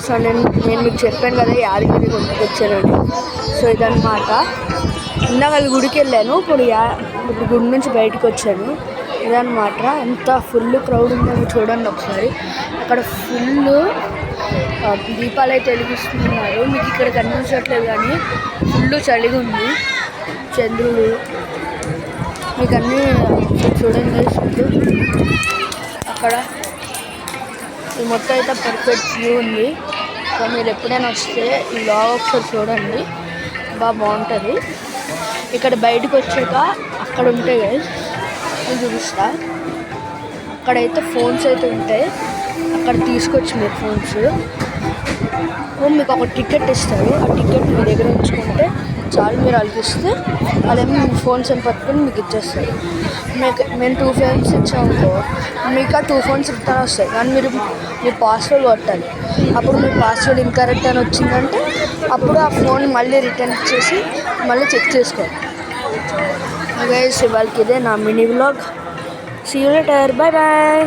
So నేను మీకు చెప్పాను కదా యాదగిరి గుడికి వచ్చానని. సో ఇదన్నమాట. ఇందాక గుడికి వెళ్ళాను, ఇప్పుడు గుడి నుంచి బయటకు వచ్చాను. ఇదన్నమాట. ఎంత ఫుల్ క్రౌడ్ ఉందో చూడండి ఒకసారి. అక్కడ ఫుల్ దీపాలు అయితే వెలిగిస్తున్నారు. మీకు ఇక్కడ కనిపించట్లేదు కానీ ఫుల్ చలిగా ఉంది. చంద్రుడు మీకు అన్నీ చూడండి. అక్కడ ఈ మొత్తం అయితే పర్ఫెక్ట్ వ్యూ ఉంది. సో మీరు ఎప్పుడైనా వస్తే ఈ లాగ్ ఒకసారి చూడండి, బాగుంటుంది. ఇక్కడ బయటకు వచ్చాక అక్కడ ఉంటాయి గైస్, నేను చూపిస్తా. అక్కడైతే ఫోన్స్ అయితే ఉంటాయి, అక్కడ తీసుకొచ్చి మీరు ఫోన్స్ మీకు ఒక టికెట్ ఇస్తారు. ఆ టికెట్ మీ దగ్గర ఉంచుకుంటే చాలు, మీరు వాళ్ళకి ఇస్తే అదేమో మీ ఫోన్స్ అని పట్టుకొని మీకు ఇచ్చేస్తారు. మేము 2 ఫోన్స్ ఇచ్చామనుకో మీకు ఆ 2 ఫోన్స్ రిటర్న్ వస్తాయి. కానీ మీరు మీ పాస్వర్డ్ కొట్టాలి. అప్పుడు మీ పాస్వర్డ్ ఇన్కరెక్ట్ అని వచ్చిందంటే అప్పుడు ఆ ఫోన్ మళ్ళీ రిటర్న్ ఇచ్చేసి మళ్ళీ చెక్ చేసుకోవాలి. గైస్ ఇవాళకి ఇదే నా mini vlog. See you later, bye bye.